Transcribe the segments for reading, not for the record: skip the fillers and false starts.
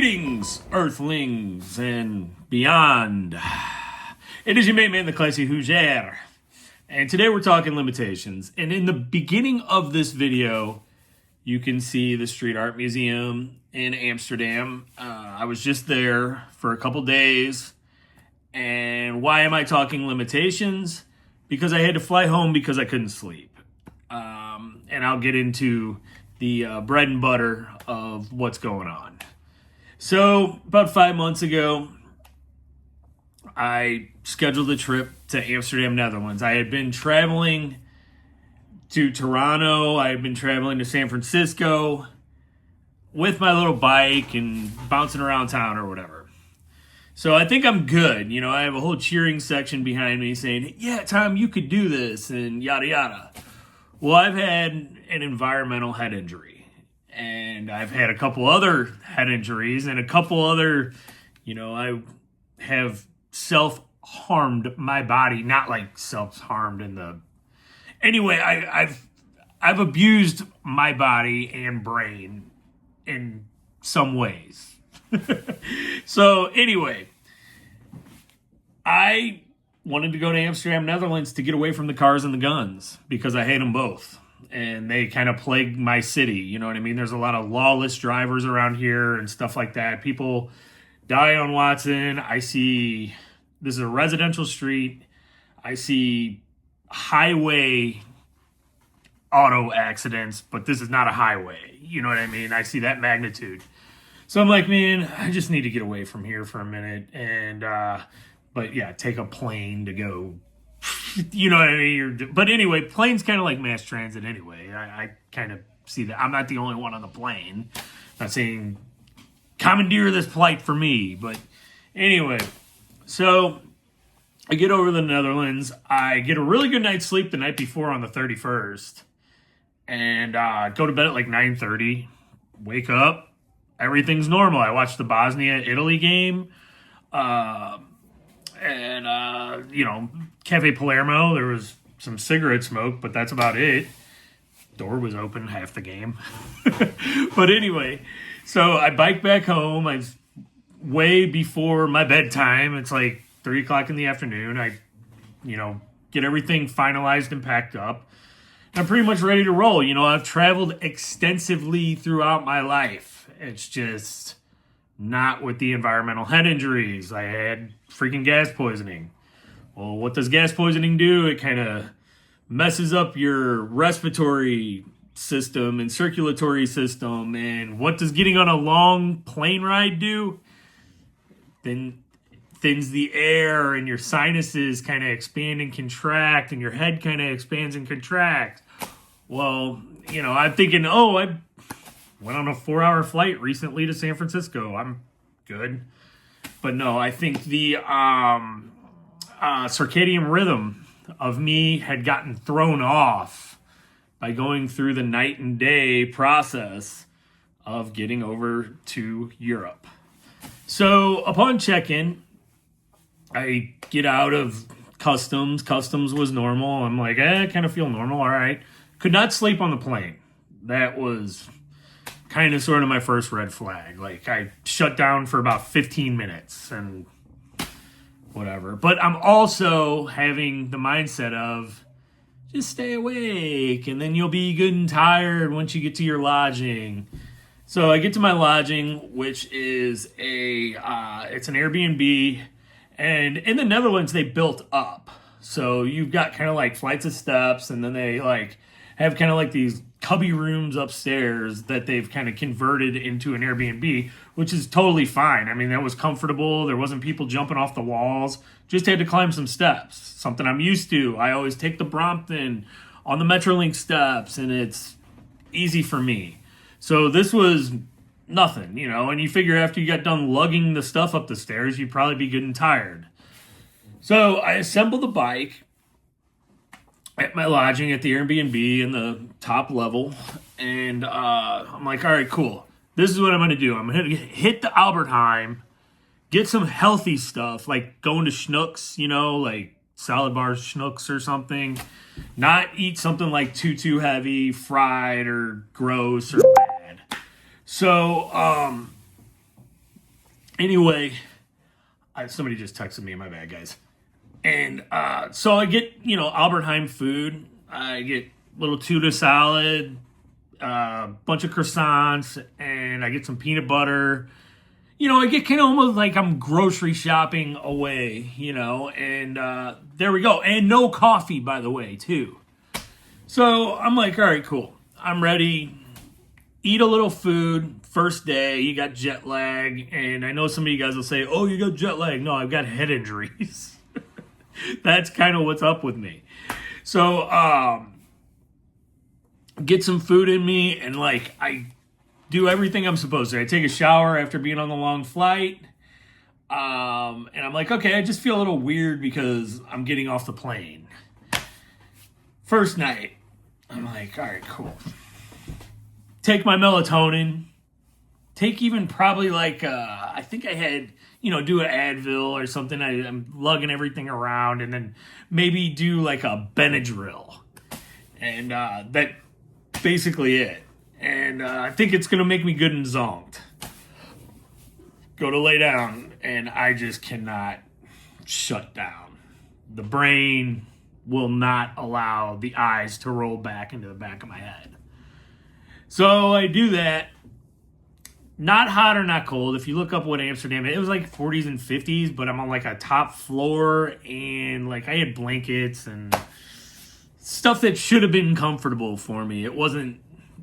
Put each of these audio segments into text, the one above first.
Greetings, Earthlings and beyond. It is your mate man, the classy Hoosier. And today we're talking limitations. And in the beginning of this video, you can see the Street Art Museum in Amsterdam. I was just there for a couple days. And why am I talking limitations? Because I had to fly home because I couldn't sleep. And I'll get into the bread and butter of what's going on. So, about 5 months ago, I scheduled a trip to Amsterdam, Netherlands. I had been traveling to Toronto. I had been traveling to San Francisco with my little bike and bouncing around town or whatever. So I think I'm good. You know, I have a whole cheering section behind me saying, yeah, Tom, you could do this, and yada, yada. Well, I've had an environmental head injury. And I've had a couple other head injuries and a couple other, I have self-harmed my body. Not like self-harmed in the... Anyway, I've abused my body and brain in some ways. So anyway, I wanted to go to Amsterdam, Netherlands to get away from the cars and the guns because I hate them both. And they kind of plague my city, you know what I mean? There's a lot of lawless drivers around here and stuff like that. People die on Watson. I see, this is a residential street. I see highway auto accidents, but this is not a highway. You know what I mean? I see that magnitude. So I'm like, man, I just need to get away from here for a minute. And, but yeah, take a plane to go. You know what I mean? But anyway, plane's kind of like mass transit anyway. I kind of see that. I'm not the only one on the plane. I'm not saying commandeer this flight for me. But anyway, so I get over to the Netherlands. I get a really good night's sleep the night before on the 31st. And go to bed at like 9:30. Wake up. Everything's normal. I watched the Bosnia-Italy game. And, Cafe Palermo, there was some cigarette smoke, but that's about it. Door was open half the game. But anyway, so I bike back home. I was way before my bedtime. It's like 3 o'clock in the afternoon. I, get everything finalized and packed up. I'm pretty much ready to roll. I've traveled extensively throughout my life. It's just not with the environmental head injuries. I had freaking gas poisoning. Well, what does gas poisoning do? It kind of messes up your respiratory system and circulatory system. And what does getting on a long plane ride do? Then thins the air and your sinuses kind of expand and contract and your head kind of expands and contracts. Well, I'm thinking, I went on a 4-hour flight recently to San Francisco. I'm good. But no, I think the circadian rhythm of me had gotten thrown off by going through the night and day process of getting over to Europe. So upon check-in, I get out of customs. Customs was normal. I'm like, I kind of feel normal. All right. Could not sleep on the plane. That was kind of sort of my first red flag. Like, I shut down for about 15 minutes and whatever. But I'm also having the mindset of just stay awake and then you'll be good and tired once you get to your lodging. So I get to my lodging, which is it's an Airbnb. And in the Netherlands, they built up. So you've got kind of like flights of steps, and then they have kind of like these cubby rooms upstairs that they've kind of converted into an Airbnb, which is totally fine. I mean, that was comfortable. There wasn't people jumping off the walls. Just had to climb some steps, something I'm used to. I always take the Brompton on the Metrolink steps, and it's easy for me. So this was nothing, and you figure after you got done lugging the stuff up the stairs, you'd probably be good and tired. So I assembled the bike at my lodging at the Airbnb in the top level. And I'm like, all right, cool. This is what I'm going to do. I'm going to hit the Albertheim, get some healthy stuff, like going to Schnucks, like salad bar Schnucks or something. Not eat something like too heavy, fried or gross or bad. So Anyway, somebody just texted me. My bad, guys. And so I get, Albertheim food. I get little tuna salad, bunch of croissants, and I get some peanut butter. I get kind of almost like I'm grocery shopping away, and there we go. And no coffee, by the way, too. So I'm like, all right, cool. I'm ready. Eat a little food. First day, you got jet lag. And I know some of you guys will say, oh, you got jet lag. No, I've got head injuries. That's kind of what's up with me. So, get some food in me, and I do everything I'm supposed to. I take a shower after being on the long flight. And I'm like, okay, I just feel a little weird because I'm getting off the plane. First night, I'm like, all right, cool. Take my melatonin. Take even probably I think I had, do an Advil or something. I'm lugging everything around, and then maybe do a Benadryl. And that's basically it. And I think it's going to make me good and zonked. Go to lay down, and I just cannot shut down. The brain will not allow the eyes to roll back into the back of my head. So I do that. Not hot or not cold. If you look up what Amsterdam, it was 40s and 50s, but I'm on a top floor, and I had blankets and stuff that should have been comfortable for me. It wasn't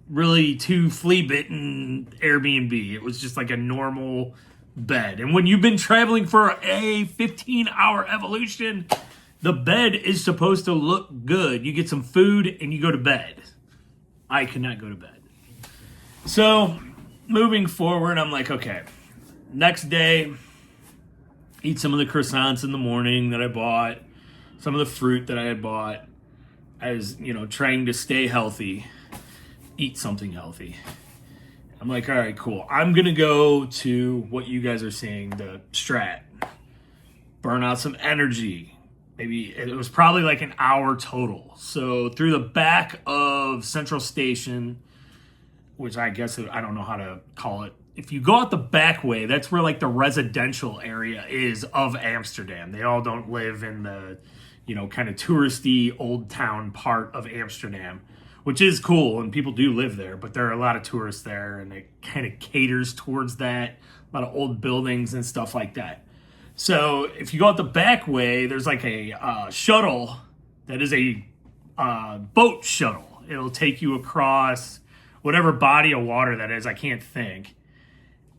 really too flea-bitten Airbnb. It was just a normal bed. And when you've been traveling for a 15-hour evolution, the bed is supposed to look good. You get some food and you go to bed. I could not go to bed. So, moving forward, I'm like, okay, next day, eat some of the croissants in the morning that I bought, some of the fruit that I had bought. I was, trying to stay healthy, eat something healthy. I'm like, all right, cool. I'm going to go to what you guys are seeing, the STRAAT. Burn out some energy. Maybe it was probably an hour total. So through the back of Central Station, which I guess I don't know how to call it. If you go out the back way, that's where the residential area is of Amsterdam. They all don't live in the, kind of touristy old town part of Amsterdam, which is cool, and people do live there, but there are a lot of tourists there, and it kind of caters towards that. A lot of old buildings and stuff like that. So if you go out the back way, there's a shuttle that is a boat shuttle. It'll take you across whatever body of water that is, I can't think.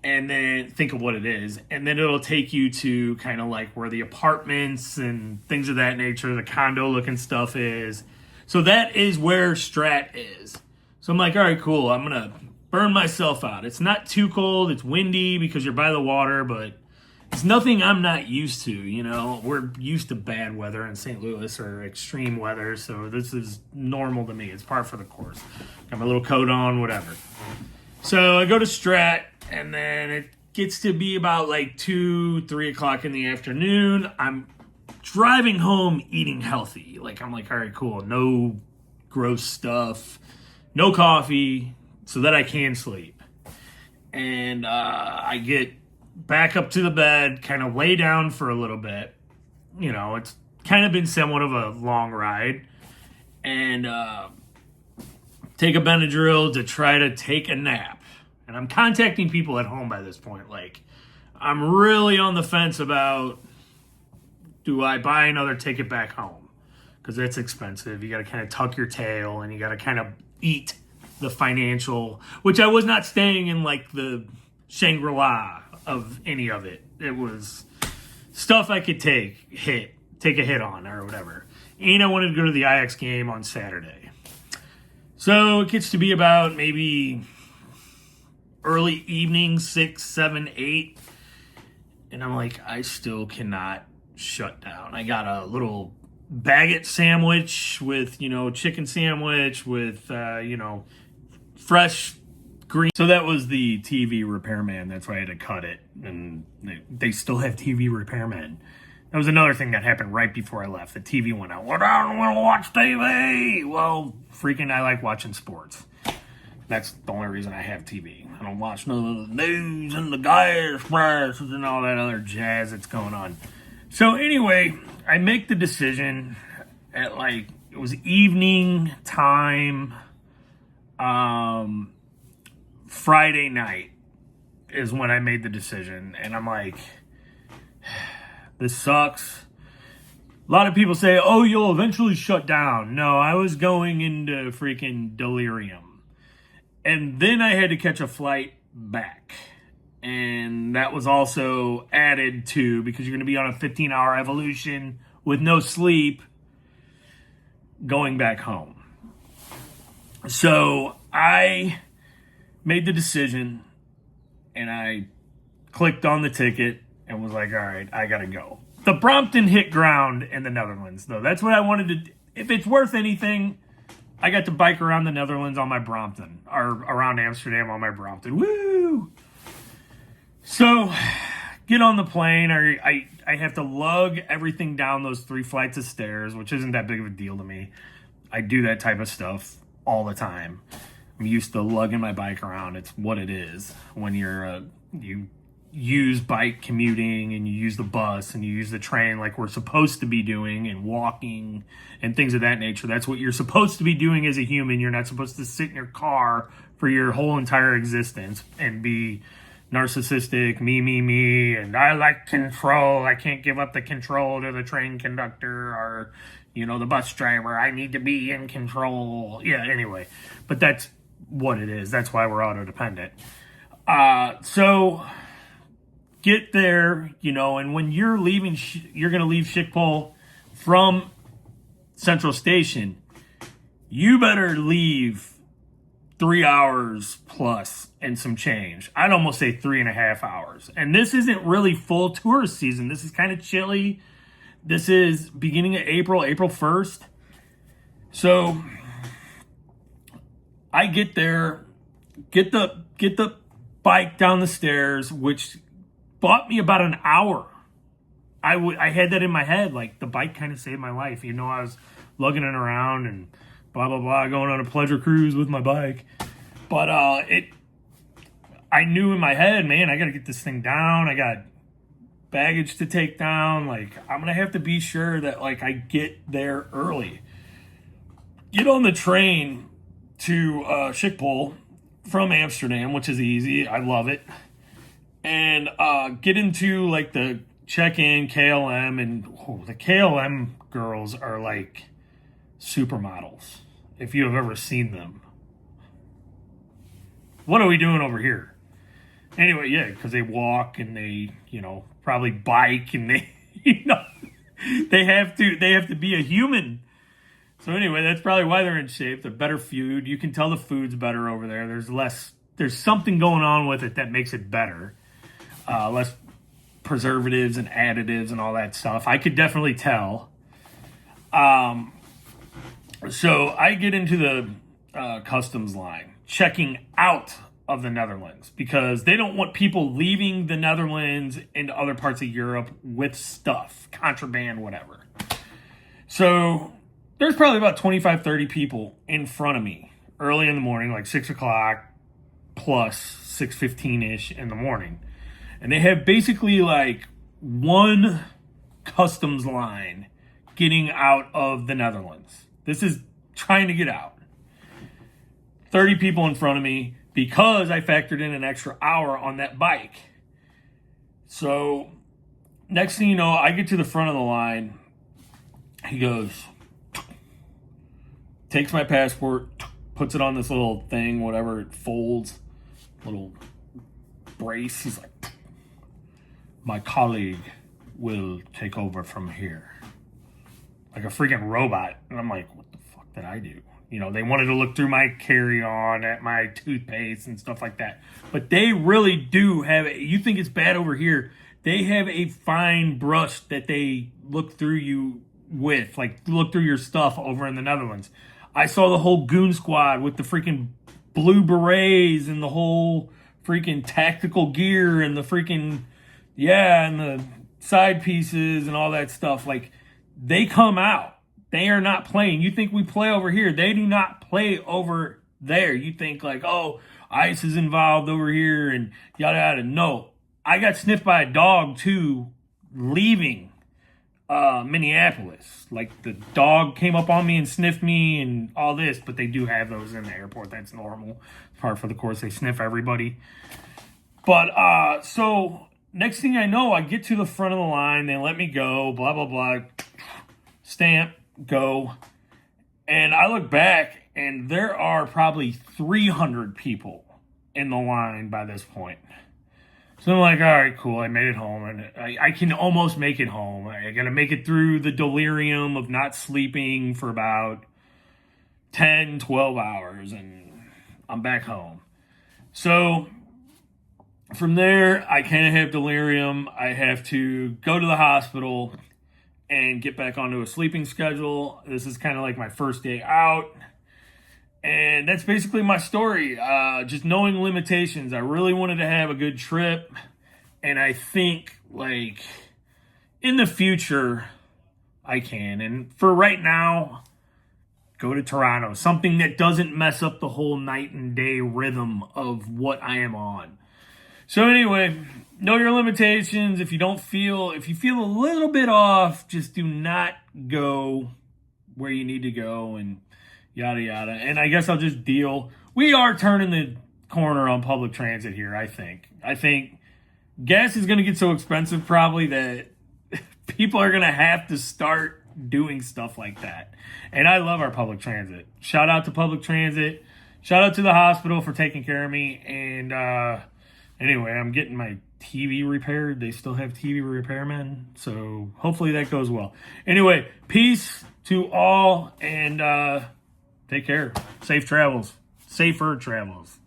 And then think of what it is. And then it'll take you to kind of where the apartments and things of that nature, the condo looking stuff is. So that is where STRAAT is. So I'm like, all right, cool. I'm going to burn myself out. It's not too cold. It's windy because you're by the water, but it's nothing I'm not used to. We're used to bad weather in St. Louis or extreme weather. So this is normal to me. It's par for the course. Got my little coat on, whatever. So I go to STRAAT, and then it gets to be about 2, 3 o'clock in the afternoon. I'm driving home eating healthy. I'm like, all right, cool. No gross stuff. No coffee so that I can sleep. And I get back up to the bed, kind of lay down for a little bit. It's kind of been somewhat of a long ride. And take a Benadryl to try to take a nap. And I'm contacting people at home by this point. I'm really on the fence about, do I buy another ticket back home? Because that's expensive. You got to kind of tuck your tail, and you got to kind of eat the financial, which I was not staying in the Shangri-La of any of it. It was stuff I could take a hit on or whatever. And I wanted to go to the Ajax game on Saturday. So it gets to be about maybe early evening, 6, 7, 8. And I'm like, I still cannot shut down. I got a little baguette sandwich with, chicken sandwich with, fresh green. So that was the TV repairman. That's why I had to cut it. And they still have TV repairmen. That was another thing that happened right before I left. The TV went out. Well, I don't want to watch TV. Well, freaking I like watching sports. That's the only reason I have TV. I don't watch none of the news and the gas prices and all that other jazz that's going on. So anyway, I make the decision at like, it was evening time, Friday night is when I made the decision. And I'm like, this sucks. A lot of people say, oh, you'll eventually shut down. No, I was going into freaking delirium. And then I had to catch a flight back. And that was also added to, because you're going to be on a 15-hour evolution with no sleep going back home. So I made the decision and I clicked on the ticket and was like, all right, I got to go. The Brompton hit ground in the Netherlands, though. That's what I wanted to do. If it's worth anything, I got to bike around the Netherlands on my Brompton, or around Amsterdam on my Brompton. Woo! So, get on the plane. I have to lug everything down those 3 flights of stairs, which isn't that big of a deal to me. I do that type of stuff all the time. I'm used to lugging my bike around. It's what it is when you use bike commuting and you use the bus and you use the train like we're supposed to be doing, and walking and things of that nature. That's what you're supposed to be doing as a human. You're not supposed to sit in your car for your whole entire existence and be narcissistic, me, and I like control. I can't give up the control to the train conductor or, the bus driver. I need to be in control. Yeah, anyway. But that's what it is. That's why we're auto-dependent. So get there, and when you're leaving, you're going to leave Schiphol from Central Station, you better leave 3 hours plus and some change. I'd almost say 3.5 hours. And this isn't really full tourist season. This is kind of chilly. This is beginning of April 1st. So I get there, get the bike down the stairs, which bought me about an hour. I had that in my head, like the bike kind of saved my life. I was lugging it around and blah, blah, blah, going on a pleasure cruise with my bike. But I knew in my head, man, I got to get this thing down. I got baggage to take down. Like, I'm going to have to be sure that, like, I get there early. Get on the train to Schiphol from Amsterdam, which is easy. I love it. And get into, like, the check-in KLM. And the KLM girls are, like, supermodels, if you have ever seen them. What are we doing over here? Anyway, yeah, because they walk and they, probably bike and they, they have to be a human. So anyway, that's probably why they're in shape. They're better food. You can tell the food's better over there. There's something going on with it that makes it better. Less preservatives and additives and all that stuff. I could definitely tell. So I get into the customs line, checking out of the Netherlands, because they don't want people leaving the Netherlands into other parts of Europe with stuff, contraband, whatever. So there's probably about 25, 30 people in front of me early in the morning, like 6 o'clock plus 6:15-ish in the morning. And they have basically like one customs line getting out of the Netherlands. This is trying to get out. 30 people in front of me, because I factored in an extra hour on that bike. So next thing you know, I get to the front of the line. He goes, takes my passport, puts it on this little thing, whatever, it folds, little brace. He's like, my colleague will take over from here. Like a freaking robot. And I'm like, what the fuck did I do? They wanted to look through my carry-on at my toothpaste and stuff like that. But they really do have, you think it's bad over here, they have a fine brush that they look through you with, like look through your stuff over in the Netherlands. I saw the whole goon squad with the freaking blue berets and the whole freaking tactical gear and the freaking, and the side pieces and all that stuff. Like, they come out. They are not playing. You think we play over here. They do not play over there. You think like, oh, ICE is involved over here and yada yada. No, I got sniffed by a dog too, leaving Minneapolis. Like the dog came up on me and sniffed me and all this, but they do have those in the airport. That's normal. Part for the course, they sniff everybody. But so next thing I know, I get to the front of the line. They let me go. Blah blah blah. Stamp. Go. And I look back, and there are probably 300 people in the line by this point. So I'm like, all right, cool. I made it home, and I can almost make it home. I got to make it through the delirium of not sleeping for about 10, 12 hours, and I'm back home. So from there, I kind of have delirium. I have to go to the hospital and get back onto a sleeping schedule. This is kind of like my first day out. And that's basically my story. Just knowing limitations. I really wanted to have a good trip. And I think, like, in the future, I can. And for right now, go to Toronto. Something that doesn't mess up the whole night and day rhythm of what I am on. So anyway, know your limitations. If you feel a little bit off, just do not go where you need to go and yada yada. And I guess I'll just deal. We are turning the corner on public transit here, I think. I think gas is going to get so expensive probably that people are going to have to start doing stuff like that. And I love our public transit. Shout out to public transit. Shout out to the hospital for taking care of me. And anyway, I'm getting my TV repaired. They still have TV repairmen. So hopefully that goes well. Anyway, peace to all and take care. Safe travels. Safer travels.